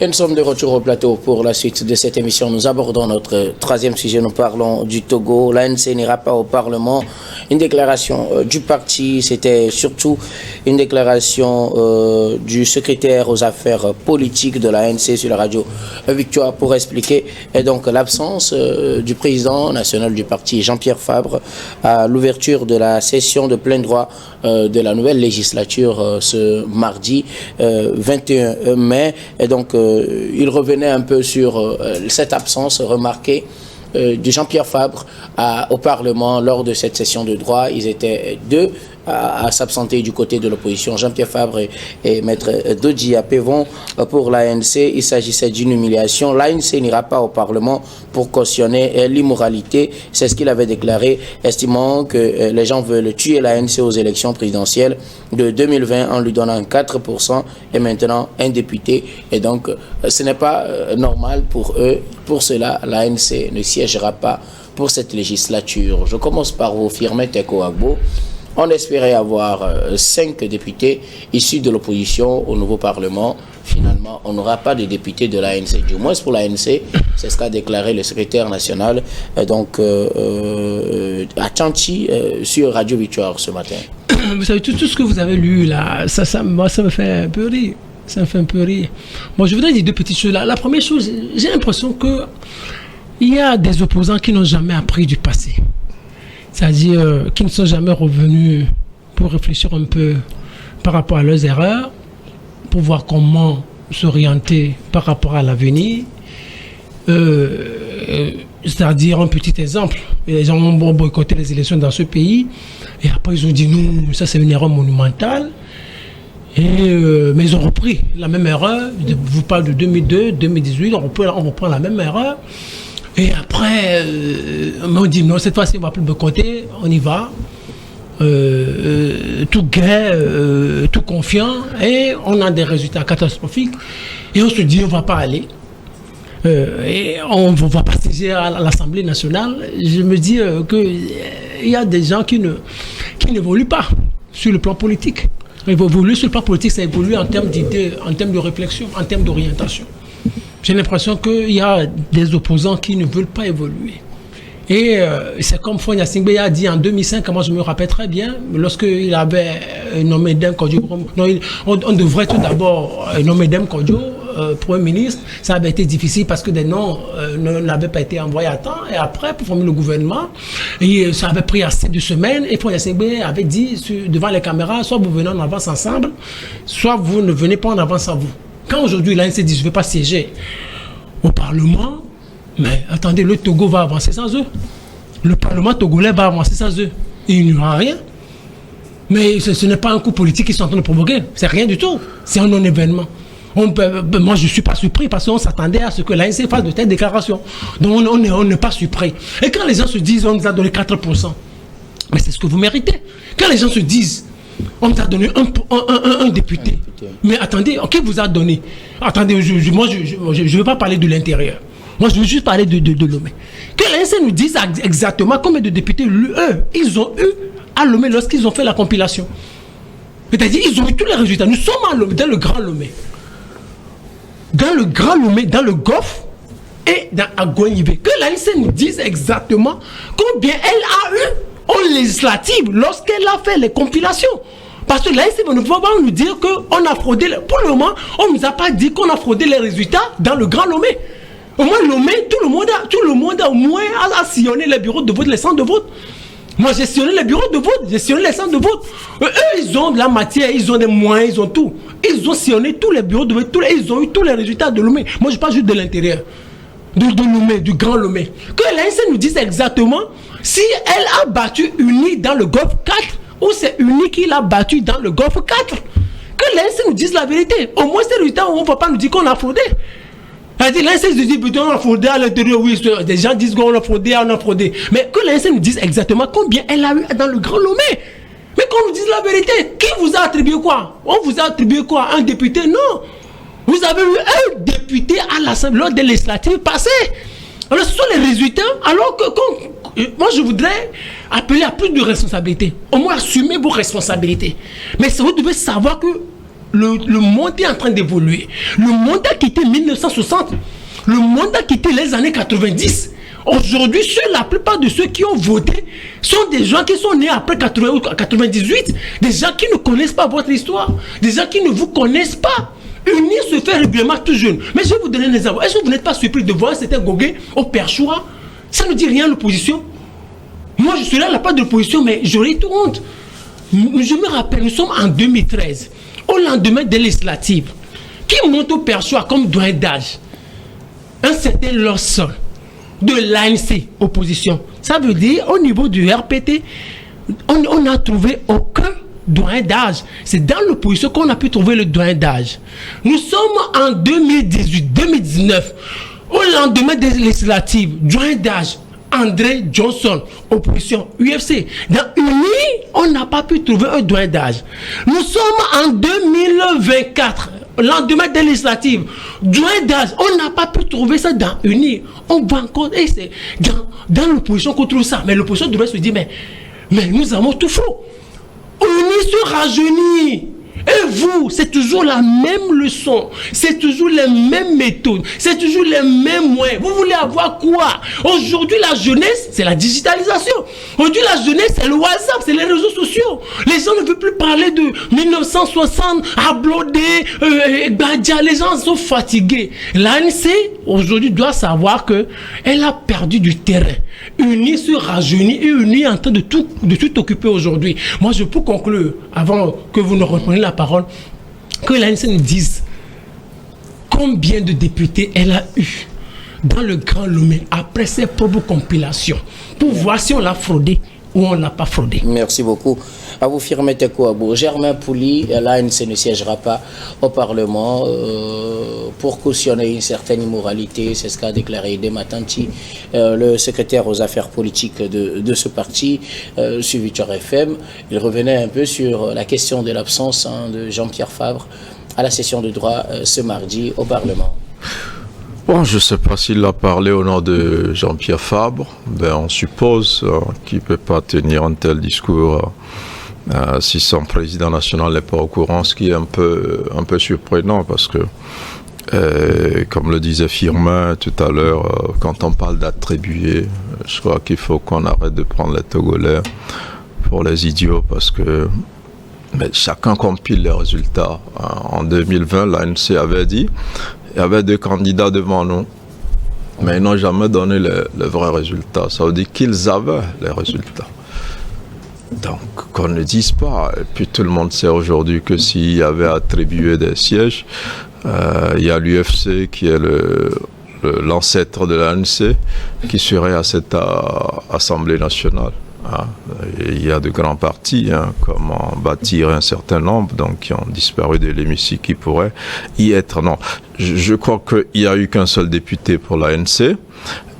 Et nous sommes de retour au plateau pour la suite de cette émission. Nous abordons notre troisième sujet. Nous parlons du Togo. L'ANC n'ira pas au Parlement. Une déclaration du parti. C'était surtout une déclaration du secrétaire aux affaires politiques de l'ANC sur la radio Victoire pour expliquer donc l'absence du président national du parti, Jean-Pierre Fabre, à l'ouverture de la session de plein droit de la nouvelle législature ce mardi 21 mai. Et donc, il revenait un peu sur cette absence remarquée de Jean-Pierre Fabre au Parlement lors de cette session de droit. Ils étaient deux à s'absenter du côté de l'opposition, Jean-Pierre Fabre et Maître Dodji Apevon pour l'ANC. Il s'agissait d'une humiliation. L'ANC n'ira pas au Parlement pour cautionner l'immoralité. C'est ce qu'il avait déclaré, estimant que les gens veulent tuer l'ANC aux élections présidentielles de 2020 en lui donnant 4% et maintenant un député. Et donc, ce n'est pas normal pour eux. Pour cela, l'ANC ne siégera pas pour cette législature. Je commence par vous, Firmin Teko Agbo. On espérait avoir 5 députés issus de l'opposition au nouveau Parlement. Finalement, on n'aura pas de députés de l'ANC. Du moins pour l'ANC, c'est ce qu'a déclaré le secrétaire national à Chanchi sur Radio Victoire ce matin. Vous savez, tout ce que vous avez lu là, moi, ça me fait un peu rire. Ça me fait un peu rire. Moi, je voudrais dire deux petites choses là. La première chose, j'ai l'impression qu'il y a des opposants qui n'ont jamais appris du passé. C'est-à-dire qui ne sont jamais revenus pour réfléchir un peu par rapport à leurs erreurs, pour voir comment s'orienter par rapport à l'avenir. C'est-à-dire un petit exemple, les gens ont boycotté les élections dans ce pays, et après ils ont dit non, ça c'est une erreur monumentale. Mais ils ont repris la même erreur. Je vous parle de 2002, 2018, on reprend la même erreur. Et après, on dit non, cette fois-ci, on ne va plus boycotter, on y va. Tout gai, tout confiant, et on a des résultats catastrophiques. Et on se dit, on ne va pas aller. Et on ne va pas siéger à l'Assemblée nationale. Je me dis qu'il y a des gens qui n'évoluent pas sur le plan politique. Évoluer sur le plan politique, ça évolue en termes d'idées, en termes de réflexion, en termes d'orientation. J'ai l'impression qu'il y a des opposants qui ne veulent pas évoluer. Et c'est comme Fonya Singbe a dit en 2005, moi je me rappelle très bien, lorsqu'il avait nommé Dem Kodjo, on devrait tout d'abord nommer Dem Kodjo, Premier ministre. Ça avait été difficile parce que des noms n'avaient pas été envoyés à temps. Et après, pour former le gouvernement, et ça avait pris assez de semaines. Et Fonya Singbe avait dit devant les caméras, soit vous venez en avance ensemble, soit vous ne venez pas en avance à vous. Quand aujourd'hui l'ANC dit je ne vais pas siéger au Parlement, mais attendez, le Togo va avancer sans eux. Le Parlement togolais va avancer sans eux. Il n'y aura rien. Mais ce n'est pas un coup politique qu'ils sont en train de provoquer. C'est rien du tout. C'est un non-événement. Moi, je ne suis pas surpris parce qu'on s'attendait à ce que l'ANC fasse de telles déclarations. Donc, on n'est pas surpris. Et quand les gens se disent on nous a donné 4%, mais c'est ce que vous méritez. Quand les gens se disent on nous a donné un député. Mais attendez, qui vous a donné? Attendez, moi, je ne veux pas parler de l'intérieur. Moi, je veux juste parler de Lomé. Que l'ANC nous dise exactement combien de députés, ils ont eu à Lomé lorsqu'ils ont fait la compilation. C'est-à-dire, ils ont eu tous les résultats. Nous sommes à Lomé, dans le Grand Lomé. Dans le Grand Lomé, dans le Golfe et dans Agognibé. Que l'ANC nous dise exactement combien elle a eu en législative lorsqu'elle a fait les compilations. Parce que l'ANC ne peut pas nous dire qu'on a fraudé. Pour le moment, on ne nous a pas dit qu'on a fraudé les résultats dans le Grand Lomé. Au moins, Lomé, tout le monde a au moins à sillonner les bureaux de vote, les centres de vote. Moi, j'ai sillonné les bureaux de vote, j'ai sillonné les centres de vote. Eux, ils ont de la matière, ils ont des moyens, ils ont tout. Ils ont sillonné tous les bureaux de vote, ils ont eu tous les résultats de Lomé. Moi, je parle juste de l'intérieur. De Lomé, du Grand Lomé. Que l'ANC nous dise exactement si elle a battu Uni dans le Golfe 4 ou c'est Uni qui l'a battu dans le Golfe 4. Que l'ANC nous dise la vérité. Au moins, ces résultats, on ne va pas nous dire qu'on a fraudé. C'est-à-dire, l'ANC se dit, putain, on a fraudé à l'intérieur, oui, des gens disent qu'on a fraudé, on a fraudé. Mais que l'ANC nous dise exactement combien elle a eu dans le Grand Lomé. Mais qu'on nous dise la vérité. Qui vous a attribué quoi? On vous a attribué quoi? Un député? Non. Vous avez eu un député à l'Assemblée lors des législatives passées. Alors, ce sont les résultats. Alors que moi, je voudrais appeler à plus de responsabilité. Au moins, assumez vos responsabilités. Mais vous devez savoir que le monde est en train d'évoluer. Le monde a quitté 1960. Le monde a quitté les années 90. Aujourd'hui, la plupart de ceux qui ont voté sont des gens qui sont nés après 80 ou 98. Des gens qui ne connaissent pas votre histoire. Des gens qui ne vous connaissent pas. Unir se fait régulièrement tout jeune. Mais je vais vous donner des exemples. Est-ce que vous n'êtes pas surpris de voir cet Gogué au Perchoua? Ça ne dit rien à l'opposition. Moi, je suis là à la part de l'opposition, mais j'aurais tout honte. Je me rappelle, nous sommes en 2013, au lendemain des législatives. Qui monte au Perchoua comme doyen d'âge? Un certain Lawson de l'ANC, opposition. Ça veut dire, au niveau du RPT, on n'a trouvé aucun doyen d'âge. C'est dans l'opposition qu'on a pu trouver le doyen d'âge. Nous sommes en 2018-2019, au lendemain des législatives, doyen d'âge, André Johnson, opposition UFC. Dans UNI, on n'a pas pu trouver un doyen d'âge. Nous sommes en 2024, lendemain des législatives, doyen d'âge, on n'a pas pu trouver ça dans UNI. On va encore, et c'est dans l'opposition qu'on trouve ça. Mais l'opposition devrait se dire, mais nous avons tout faux. UNI se rajeunit. Et vous, c'est toujours la même leçon, c'est toujours les mêmes méthodes, c'est toujours les mêmes moyens. Vous voulez avoir quoi? Aujourd'hui, la jeunesse, c'est la digitalisation. Aujourd'hui, la jeunesse, c'est le WhatsApp, c'est les réseaux sociaux. Les gens ne veulent plus parler de 1960, Ablodé, Badia. Les gens sont fatigués. L'ANC, aujourd'hui, doit savoir qu'elle a perdu du terrain. Unis se rajeunit et Unis est en train de tout occuper aujourd'hui. Moi, je peux conclure, avant que vous ne repreniez la parole, que l'ANC nous dise combien de députés elle a eu dans le Grand Lomé après ses propres compilations pour voir si on l'a fraudé ou on n'a pas fraudé. Merci beaucoup. À vous, Firmin Tekouabou. Germain Pouli, l'ANC ne siégera pas au Parlement pour cautionner une certaine immoralité. C'est ce qu'a déclaré Dematanti, le secrétaire aux affaires politiques de ce parti, sur Victoire FM. Il revenait un peu sur la question de l'absence de Jean-Pierre Fabre à la session de droit ce mardi au Parlement. Bon, je ne sais pas s'il a parlé au nom de Jean-Pierre Fabre. On suppose qu'il ne peut pas tenir un tel discours si son président national n'est pas au courant, ce qui est un peu surprenant parce que, comme le disait Firmin tout à l'heure, quand on parle d'attribuer, je crois qu'il faut qu'on arrête de prendre les Togolais pour les idiots parce que chacun compile les résultats. En 2020, l'ANC avait dit il y avait 2 candidats devant nous, mais ils n'ont jamais donné les vrais résultats. Ça veut dire qu'ils avaient les résultats. Donc, qu'on ne dise pas. Et puis, tout le monde sait aujourd'hui que s'il y avait attribué des sièges, il y a l'UFC qui est l'ancêtre de l'ANC qui serait à cette Assemblée nationale. Il y a de grands partis, comme en bâtir un certain nombre, donc qui ont disparu de l'hémicycle, qui pourraient y être. Non, je crois qu'il n'y a eu qu'un seul député pour l'ANC,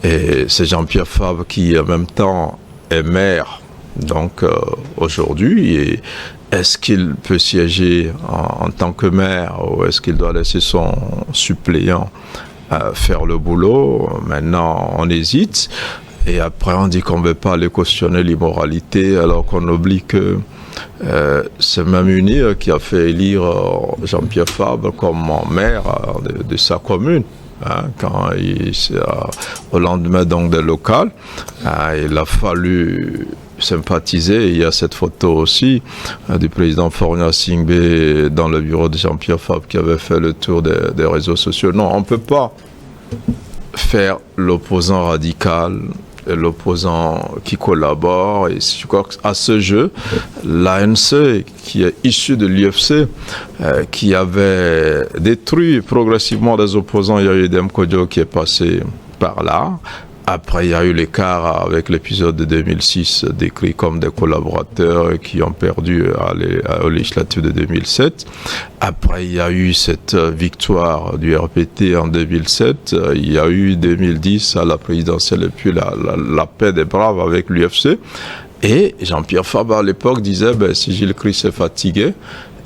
et c'est Jean-Pierre Fabre qui, en même temps, est maire. Donc, aujourd'hui, est-ce qu'il peut siéger en tant que maire, ou est-ce qu'il doit laisser son suppléant faire le boulot? Maintenant, on hésite. Et après, on dit qu'on ne veut pas aller cautionner l'immoralité, alors qu'on oublie que c'est même UNI qui a fait élire Jean-Pierre Fabre comme maire de sa commune. Quand au lendemain donc des locales, il a fallu sympathiser. Il y a cette photo aussi du président Fornia Singbe dans le bureau de Jean-Pierre Fabre qui avait fait le tour des réseaux sociaux. Non, on ne peut pas faire l'opposant radical, l'opposant qui collabore. Et je crois qu'à ce jeu, l'ANC, qui est issue de l'UFC, qui avait détruit progressivement des opposants, il y a eu Edem Kodjo qui est passé par là. Après, il y a eu l'écart avec l'épisode de 2006 décrit comme des collaborateurs qui ont perdu aux législatives de 2007. Après, il y a eu cette victoire du RPT en 2007. Il y a eu 2010 à la présidentielle et puis la paix des braves avec l'UFC. Et Jean-Pierre Fabre à l'époque disait, si Gilles Christ est fatigué,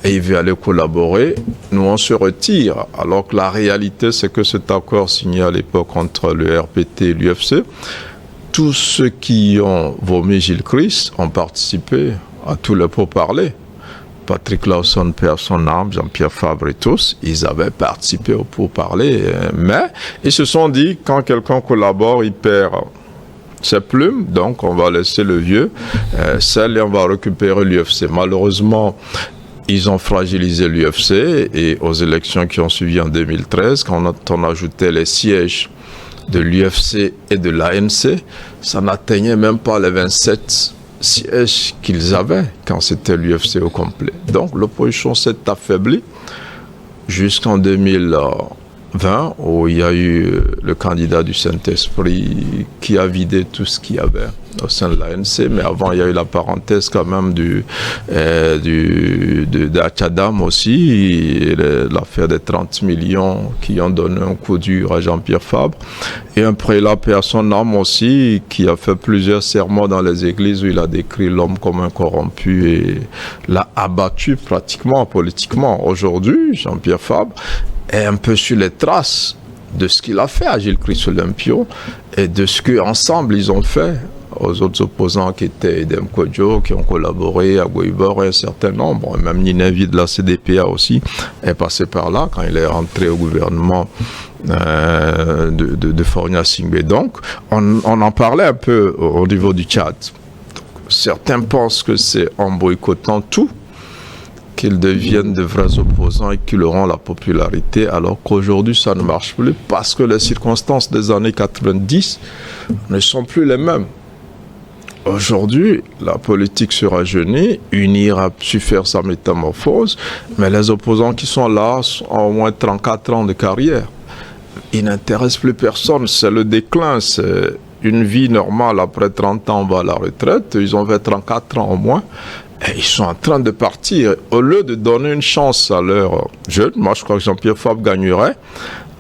et il veut aller collaborer, nous on se retire. Alors que la réalité, c'est que cet accord signé à l'époque entre le RPT et l'UFC, tous ceux qui ont vomi Gilles Christ ont participé à tous les pourparlers. Patrick Lawson perd son âme, Jean-Pierre Fabre et tous, ils avaient participé au pourparlers, mais ils se sont dit, quand quelqu'un collabore, il perd ses plumes, donc on va laisser le vieux seul et on va récupérer l'UFC. Malheureusement, ils ont fragilisé l'UFC et aux élections qui ont suivi en 2013, quand on ajoutait les sièges de l'UFC et de l'ANC, ça n'atteignait même pas les 27 sièges qu'ils avaient quand c'était l'UFC au complet. Donc l'opposition s'est affaiblie jusqu'en 2020 où il y a eu le candidat du Saint-Esprit qui a vidé tout ce qu'il y avait au sein de l'ANC, mais avant il y a eu la parenthèse quand même d'Achadam aussi, l'affaire des 30 millions qui ont donné un coup dur à Jean-Pierre Fabre, et un prélat perd son âme aussi qui a fait plusieurs sermons dans les églises où il a décrit l'homme comme un corrompu et l'a abattu pratiquement politiquement. Aujourd'hui, Jean-Pierre Fabre est un peu sur les traces de ce qu'il a fait à Gilles Christ Olympio et de ce qu'ensemble ils ont fait aux autres opposants qui étaient Edem Kodjo, qui ont collaboré à Goïbor et un certain nombre. Même Ninevi de la CDPA aussi est passé par là quand il est rentré au gouvernement de Fornia Singbe. Donc, on en parlait un peu au niveau du Tchad. Donc, certains pensent que c'est en boycottant tout qu'ils deviennent de vrais opposants et qu'ils auront la popularité, alors qu'aujourd'hui ça ne marche plus parce que les circonstances des années 90 ne sont plus les mêmes. Aujourd'hui, la politique se rajeunit, UNIR a su faire sa métamorphose, mais les opposants qui sont là ont au moins 34 ans de carrière. Ils n'intéressent plus personne, c'est le déclin, c'est une vie normale. Après 30 ans, on va à la retraite, ils ont fait 34 ans au moins, et ils sont en train de partir. Au lieu de donner une chance à leurs jeunes, moi je crois que Jean-Pierre Fabre gagnerait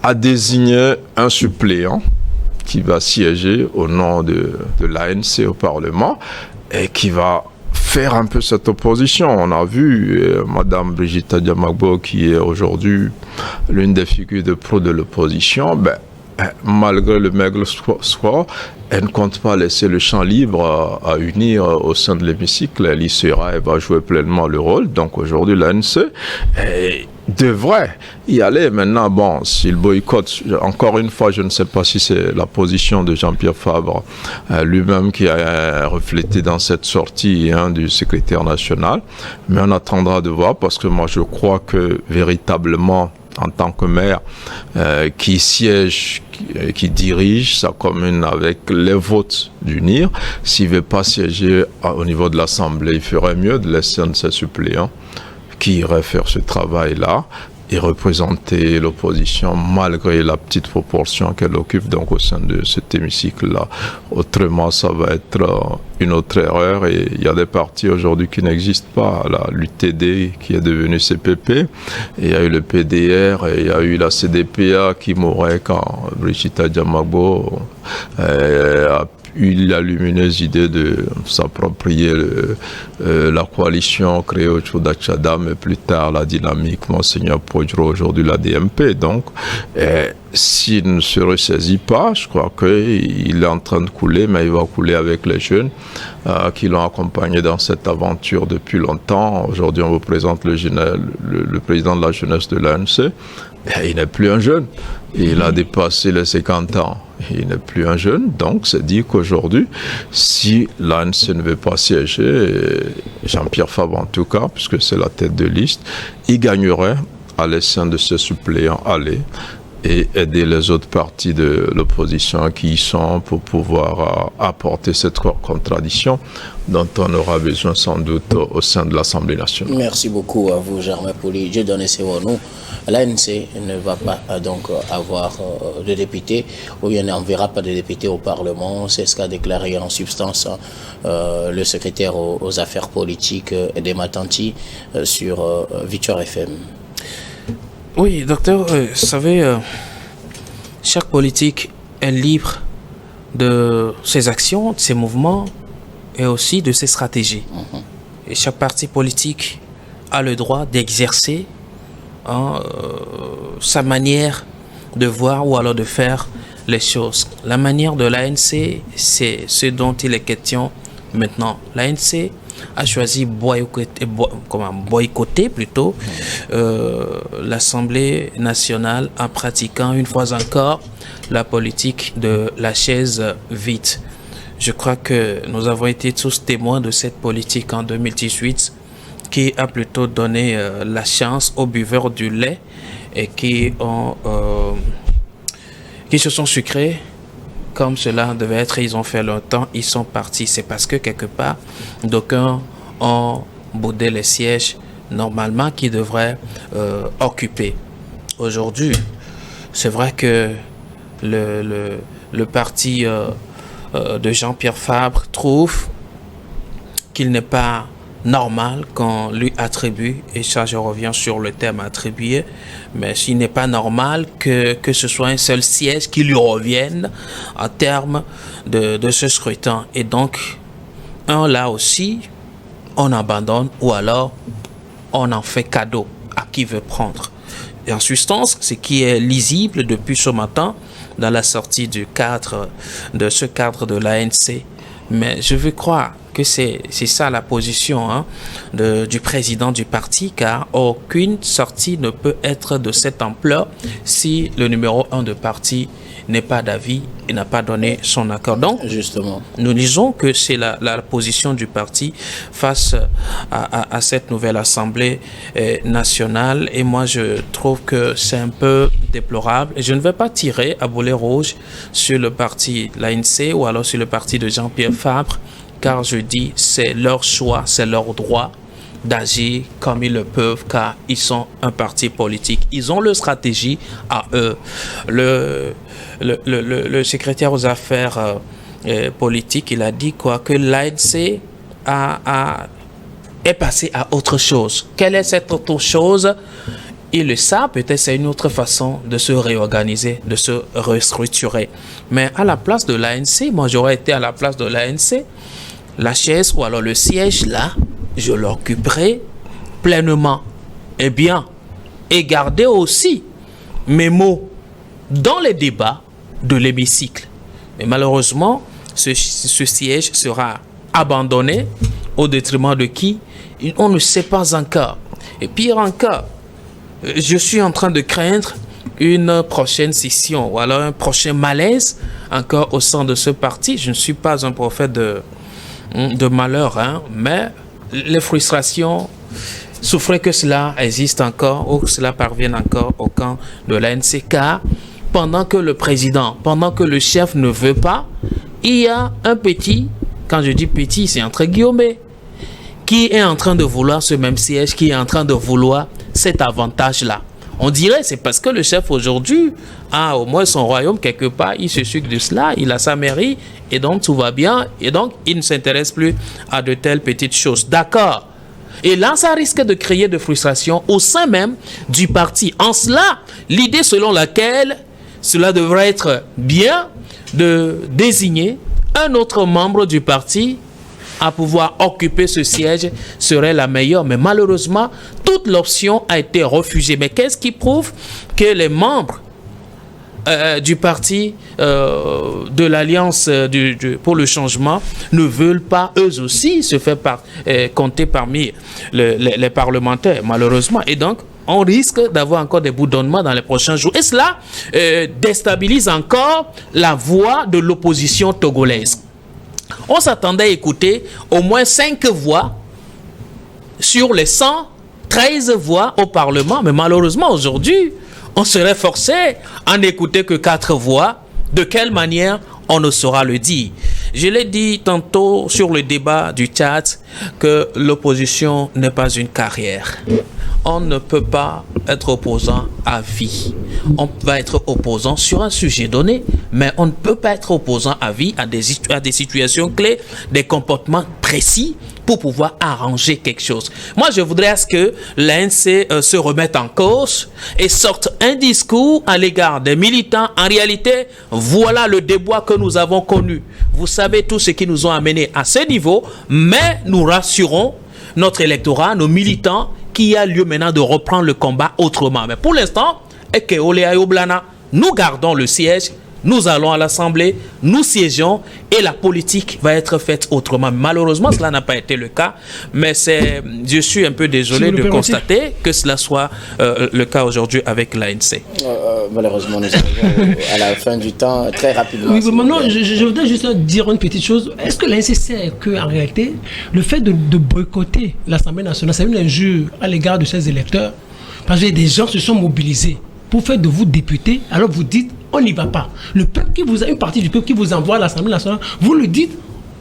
à désigner un suppléant qui va siéger au nom de l'ANC au Parlement et qui va faire un peu cette opposition. On a vu Madame Brigitte Adiamagbo, qui est aujourd'hui l'une des figures de pro de l'opposition, malgré le maigre score, elle ne compte pas laisser le champ libre à unir au sein de l'hémicycle. Elle y sera, elle va jouer pleinement le rôle. Donc aujourd'hui, l'ANC devrait y aller. Maintenant, bon, s'il boycotte, encore une fois, je ne sais pas si c'est la position de Jean-Pierre Fabre lui-même qui a reflété dans cette sortie du secrétaire national, mais on attendra de voir, parce que moi je crois que véritablement, en tant que maire qui siège, qui dirige sa commune avec les votes d'UNIR, s'il ne veut pas siéger au niveau de l'Assemblée, il ferait mieux de laisser un de ses suppléants qui irait faire ce travail-là et représenter l'opposition malgré la petite proportion qu'elle occupe donc au sein de cet hémicycle-là. Autrement, ça va être une autre erreur, et il y a des partis aujourd'hui qui n'existent pas. L'UTD qui est devenu CPP, et il y a eu le PDR, et il y a eu la CDPA qui mourrait quand Brigitte Adiamagbo a eu la lumineuse idée de s'approprier la coalition créée autour d'Achadam, et plus tard la dynamique Monseigneur Podro, aujourd'hui la DMP. Donc, s'il ne se ressaisit pas, je crois qu'il est en train de couler, mais il va couler avec les jeunes qui l'ont accompagné dans cette aventure depuis longtemps. Aujourd'hui, on vous présente le président de la jeunesse de l'ANC. Il n'est plus un jeune, il a dépassé les 50 ans, il n'est plus un jeune, donc c'est dit qu'aujourd'hui, si l'ANC ne veut pas siéger, Jean-Pierre Fabre en tout cas, puisque c'est la tête de liste, il gagnerait à l'essaim de ses suppléants aller et aider les autres partis de l'opposition qui y sont pour pouvoir apporter cette contradiction dont on aura besoin sans doute au sein de l'Assemblée nationale. Merci beaucoup à vous, Germain Pouli. Je donne ces mots. L'ANC ne va pas donc avoir de députés, ou bien on ne verra pas de députés au Parlement. C'est ce qu'a déclaré en substance le secrétaire aux affaires politiques Edema Tanti sur Victoire FM. Oui, docteur, vous savez, chaque politique est libre de ses actions, de ses mouvements et aussi de ses stratégies. Et chaque parti politique a le droit d'exercer sa manière de voir ou alors de faire les choses. La manière de l'ANC, c'est ce dont il est question maintenant. L'ANC a choisi boycotter plutôt l'Assemblée nationale en pratiquant une fois encore la politique de la chaise vide. Je crois que nous avons été tous témoins de cette politique en 2018 qui a plutôt donné la chance aux buveurs du lait et qui se sont sucrés comme cela devait être. Ils ont fait leur temps, ils sont partis. C'est parce que quelque part, d'aucuns ont boudé les sièges normalement qu'ils devraient occuper. Aujourd'hui, c'est vrai que le parti de Jean-Pierre Fabre trouve qu'il n'est pas normal qu'on lui attribue, et ça je reviens sur le terme attribué, mais il n'est pas normal que ce soit un seul siège qui lui revienne en termes de ce scrutin. Et donc, là aussi, on abandonne ou alors on en fait cadeau à qui veut prendre. Et en substance, ce qui est lisible depuis ce matin, dans la sortie de ce cadre de l'ANC. Mais je veux croire que c'est ça la position du président du parti, car aucune sortie ne peut être de cette ampleur si le numéro 1 de parti n'est pas d'avis et n'a pas donné son accord. Donc, justement, nous disons que c'est la position du parti face à cette nouvelle Assemblée nationale. Et moi, je trouve que c'est un peu déplorable. Et je ne vais pas tirer à boulet rouge sur le parti l'ANC ou alors sur le parti de Jean-Pierre Fabre, car je dis c'est leur choix, c'est leur droit d'agir comme ils le peuvent, car ils sont un parti politique. Ils ont leur stratégie à eux. Le secrétaire aux affaires politiques, il a dit quoi? Que l'ANC est passé à autre chose. Quelle est cette autre chose? Ils le savent, peut-être c'est une autre façon de se réorganiser, de se restructurer. Mais à la place de l'ANC, moi j'aurais été à la place de l'ANC, la chaise ou alors le siège là, je l'occuperai pleinement. Eh bien, et garder aussi mes mots dans les débats de l'hémicycle. Mais malheureusement, ce siège sera abandonné au détriment de qui? On ne sait pas encore. Et pire encore, je suis en train de craindre une prochaine scission ou alors un prochain malaise encore au sein de ce parti. Je ne suis pas un prophète de malheur, mais les frustrations, souffrez que cela existe encore ou que cela parvienne encore au camp de l'ANC, car pendant que le président, pendant que le chef ne veut pas, il y a un petit, quand je dis petit, c'est entre guillemets, qui est en train de vouloir ce même siège, qui est en train de vouloir cet avantage-là. On dirait c'est parce que le chef aujourd'hui a au moins son royaume quelque part, il se sucre de cela, il a sa mairie et donc tout va bien et donc il ne s'intéresse plus à de telles petites choses. D'accord. Et là, ça risque de créer de frustration au sein même du parti. En cela, l'idée selon laquelle cela devrait être bien de désigner un autre membre du parti à pouvoir occuper ce siège serait la meilleure. Mais malheureusement, toute l'option a été refusée. Mais qu'est-ce qui prouve que les membres du parti de l'Alliance pour le changement ne veulent pas eux aussi se faire compter parmi les parlementaires, malheureusement. Et donc, on risque d'avoir encore des bourdonnements dans les prochains jours. Et cela déstabilise encore la voix de l'opposition togolaise. On s'attendait à écouter au moins 5 voix sur les 113 voix au Parlement. Mais malheureusement, aujourd'hui, on serait forcé à n'écouter que 4 voix. De quelle manière, on ne saura le dire. Je l'ai dit tantôt sur le débat du chat que l'opposition n'est pas une carrière. On ne peut pas être opposant à vie. On va être opposant sur un sujet donné, mais on ne peut pas être opposant à vie à des situations clés, des comportements précis pour pouvoir arranger quelque chose. Moi, je voudrais à ce que l'ANC se remette en cause et sorte un discours à l'égard des militants. En réalité, voilà le débois que nous avons connu. Vous savez tout ce qui nous ont amenés à ce niveau, mais nous rassurons notre électorat, nos militants, qu'il y a lieu maintenant de reprendre le combat autrement. Mais pour l'instant, nous gardons le siège nous allons à l'Assemblée, nous siégeons et la politique va être faite autrement. Malheureusement, cela n'a pas été le cas, mais je suis un peu désolé de constater que cela soit le cas aujourd'hui avec l'ANC. Malheureusement, nous arrivons à la fin du temps très rapidement. Oui, maintenant, je voudrais juste dire une petite chose. Est-ce que l'ANC sait qu'en réalité, le fait de boycotter l'Assemblée nationale, c'est une injure à l'égard de ses électeurs? Parce que des gens se sont mobilisés pour faire de vous députés, alors vous dites on n'y va pas. Le peuple une partie du peuple qui vous envoie à l'Assemblée nationale, vous le dites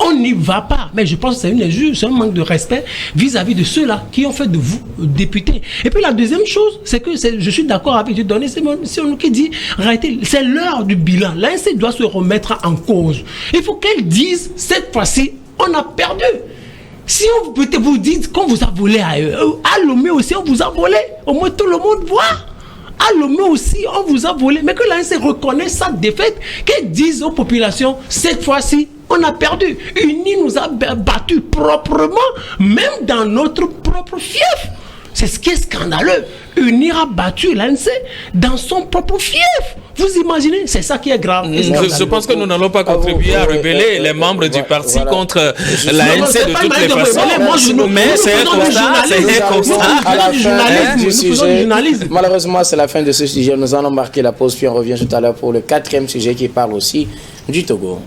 on n'y va pas. Mais je pense que c'est une injure, c'est un manque de respect vis-à-vis de ceux-là qui ont fait de vous députés. Et puis la deuxième chose, c'est que je suis d'accord avec Dieu donné, c'est on qui dit, en réalité, c'est l'heure du bilan. L'ANC doit se remettre en cause. Il faut qu'elle dise, cette fois-ci, on a perdu. Si on peut vous dire qu'on vous a volé à Lomé aussi, on vous a volé. Au moins tout le monde voit. À Lomé aussi, on vous a volé. Mais que l'ANC reconnaisse sa défaite, qu'elle dise aux populations, cette fois-ci, on a perdu. UNI nous a battus proprement, même dans notre propre fief. C'est ce qui est scandaleux. UNI a battu l'ANC dans son propre fief. Vous imaginez? C'est ça qui est grave. Je pense que nous n'allons pas contribuer à rebeller les membres du parti contre l'ANC de toutes les façons. Mais c'est un constat. À la fin du sujet, malheureusement, c'est la fin de ce sujet. Nous allons marquer la pause, puis on revient tout à l'heure pour le 4e sujet qui parle aussi du Togo.